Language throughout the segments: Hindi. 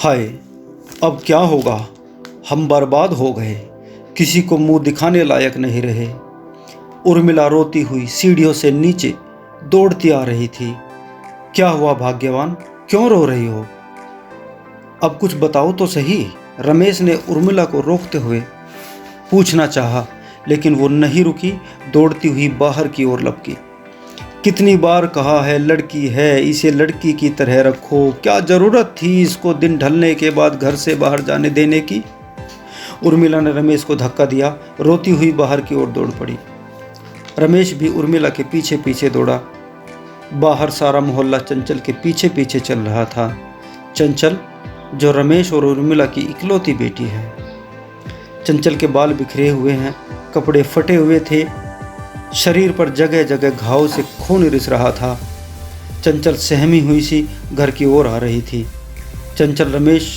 हाय, अब क्या होगा। हम बर्बाद हो गए, किसी को मुंह दिखाने लायक नहीं रहे। उर्मिला रोती हुई सीढ़ियों से नीचे दौड़ती आ रही थी। क्या हुआ भाग्यवान, क्यों रो रही हो? अब कुछ बताओ तो सही। रमेश ने उर्मिला को रोकते हुए पूछना चाहा, लेकिन वो नहीं रुकी। दौड़ती हुई बाहर की ओर लपकी। कितनी बार कहा है, लड़की है, इसे लड़की की तरह रखो। क्या जरूरत थी इसको दिन ढलने के बाद घर से बाहर जाने देने की? उर्मिला ने रमेश को धक्का दिया। रोती हुई बाहर की ओर दौड़ पड़ी। रमेश भी उर्मिला के पीछे पीछे दौड़ा। बाहर सारा मोहल्ला चंचल के पीछे पीछे चल रहा था। चंचल, जो रमेश और उर्मिला की इकलौती बेटी है। चंचल के बाल बिखरे हुए हैं, कपड़े फटे हुए थे, शरीर पर जगह जगह घाव से खून रिस रहा था। चंचल सहमी हुई सी घर की ओर आ रही थी। चंचल रमेश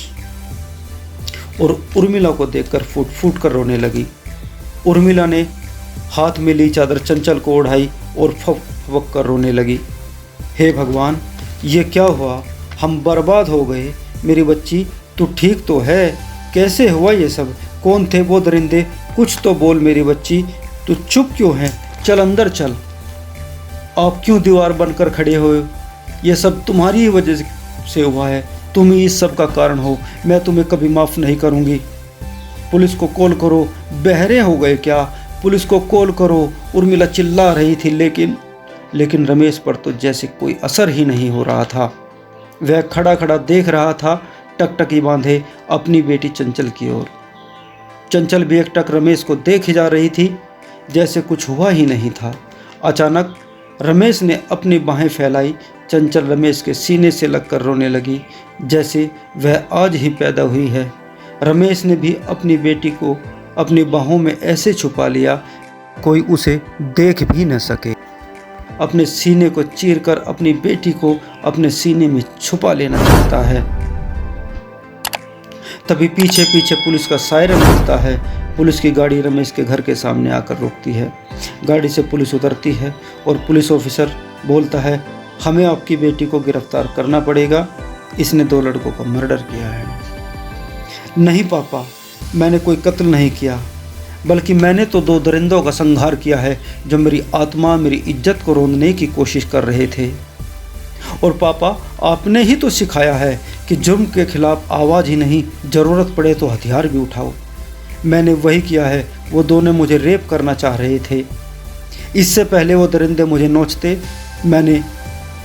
और उर्मिला को देखकर फूट फूट कर रोने लगी। उर्मिला ने हाथ में ली चादर चंचल को ओढ़ाई और फक फक कर रोने लगी। हे भगवान, ये क्या हुआ? हम बर्बाद हो गए। मेरी बच्ची, तू ठीक तो है? कैसे हुआ ये सब? कौन थे वो दरिंदे? कुछ तो बोल मेरी बच्ची, तू चुप क्यों है? चल अंदर चल। आप क्यों दीवार बनकर खड़े हो? ये सब तुम्हारी ही वजह से हुआ है। तुम ही इस सब का कारण हो। मैं तुम्हें कभी माफ़ नहीं करूँगी। पुलिस को कॉल करो। बहरे हो गए क्या? पुलिस को कॉल करो। उर्मिला चिल्ला रही थी, लेकिन रमेश पर तो जैसे कोई असर ही नहीं हो रहा था। वह खड़ा खड़ा देख रहा था, टकटकी बांधे अपनी बेटी चंचल की ओर। चंचल भी एकटक रमेश को देखे जा रही थी, जैसे कुछ हुआ ही नहीं था। अचानक रमेश ने अपनी बाहें फैलाई। चंचल रमेश के सीने से लगकर रोने लगी, जैसे वह आज ही पैदा हुई है। रमेश ने भी अपनी बेटी को अपनी बाहों में ऐसे छुपा लिया, कोई उसे देख भी न सके। अपने सीने को चीरकर अपनी बेटी को अपने सीने में छुपा लेना चाहता है। तभी पीछे पीछे पुलिस का सायरन बजता है। पुलिस की गाड़ी रमेश के घर के सामने आकर रुकती है। गाड़ी से पुलिस उतरती है और पुलिस ऑफिसर बोलता है, हमें आपकी बेटी को गिरफ्तार करना पड़ेगा। इसने 2 लड़कों का मर्डर किया है। नहीं पापा, मैंने कोई कत्ल नहीं किया, बल्कि मैंने तो 2 दरिंदों का संहार किया है, जो मेरी आत्मा, मेरी इज्जत को रौंदने की कोशिश कर रहे थे। और पापा, आपने ही तो सिखाया है कि जुर्म के खिलाफ आवाज़ ही नहीं, ज़रूरत पड़े तो हथियार भी उठाओ। मैंने वही किया है। वो दोनों मुझे रेप करना चाह रहे थे। इससे पहले वो दरिंदे मुझे नोचते, मैंने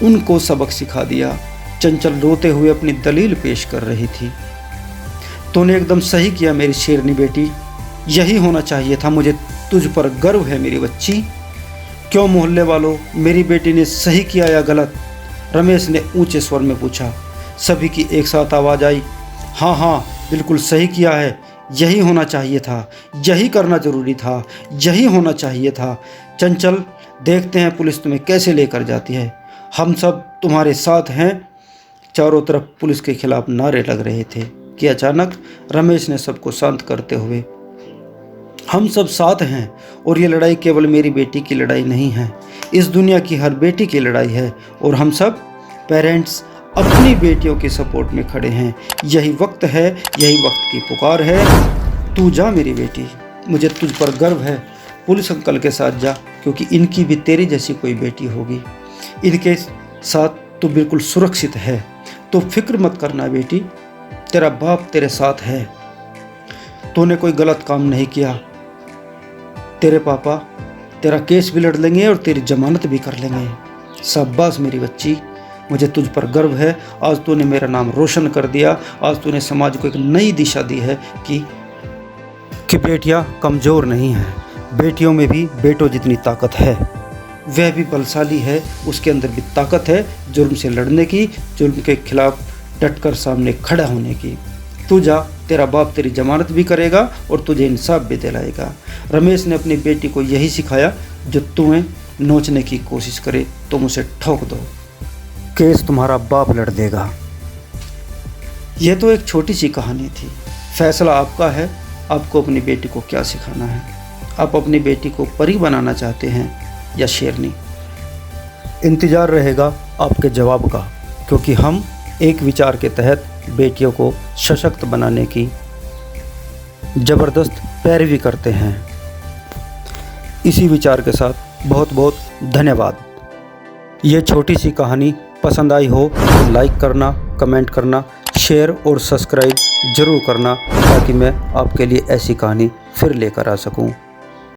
उनको सबक सिखा दिया। चंचल रोते हुए अपनी दलील पेश कर रही थी। तूने एकदम सही किया मेरी शेरनी बेटी, यही होना चाहिए था। मुझे तुझ पर गर्व है मेरी बच्ची। क्यों मोहल्ले वालों, मेरी बेटी ने सही किया या गलत? रमेश ने ऊंचे स्वर में पूछा। सभी की एक साथ आवाज़ आई, हाँ हाँ, बिल्कुल सही किया है। यही होना चाहिए था, यही करना जरूरी था, यही होना चाहिए था। चंचल, देखते हैं पुलिस तुम्हें कैसे लेकर जाती है। हम सब तुम्हारे साथ हैं। चारों तरफ पुलिस के खिलाफ नारे लग रहे थे कि अचानक रमेश ने सबको शांत करते हुए, हम सब साथ हैं और ये लड़ाई केवल मेरी बेटी की लड़ाई नहीं है, इस दुनिया की हर बेटी की लड़ाई है। और हम सब पेरेंट्स अपनी बेटियों के सपोर्ट में खड़े हैं। यही वक्त है, यही वक्त की पुकार है। तू जा मेरी बेटी, मुझे तुझ पर गर्व है। पुलिस अंकल के साथ जा, क्योंकि इनकी भी तेरी जैसी कोई बेटी होगी। इनके साथ तू बिल्कुल सुरक्षित है। तो फिक्र मत करना बेटी, तेरा बाप तेरे साथ है। तूने कोई गलत काम नहीं किया। तेरे पापा तेरा केस भी लड़ लेंगे और तेरी जमानत भी कर लेंगे। शाबाश मेरी बच्ची, मुझे तुझ पर गर्व है। आज तूने मेरा नाम रोशन कर दिया। आज तूने समाज को एक नई दिशा दी है कि बेटियां कमज़ोर नहीं हैं। बेटियों में भी बेटों जितनी ताकत है। वह भी बलशाली है, उसके अंदर भी ताकत है जुर्म से लड़ने की, जुर्म के खिलाफ डटकर सामने खड़ा होने की। तू जा, तेरा बाप तेरी जमानत भी करेगा और तुझे इंसाफ भी दिलाएगा। रमेश ने अपनी बेटी को यही सिखाया, जो तुम्हें नोचने की कोशिश करे तुम उसे ठोक दो, केस तुम्हारा बाप लड़ देगा। यह तो एक छोटी सी कहानी थी। फैसला आपका है, आपको अपनी बेटी को क्या सिखाना है। आप अपनी बेटी को परी बनाना चाहते हैं या शेरनी? इंतज़ार रहेगा आपके जवाब का, क्योंकि हम एक विचार के तहत बेटियों को सशक्त बनाने की ज़बरदस्त पैरवी करते हैं। इसी विचार के साथ बहुत बहुत धन्यवाद। ये छोटी सी कहानी पसंद आई हो तो लाइक करना, कमेंट करना, शेयर और सब्सक्राइब ज़रूर करना, ताकि मैं आपके लिए ऐसी कहानी फिर लेकर आ सकूं।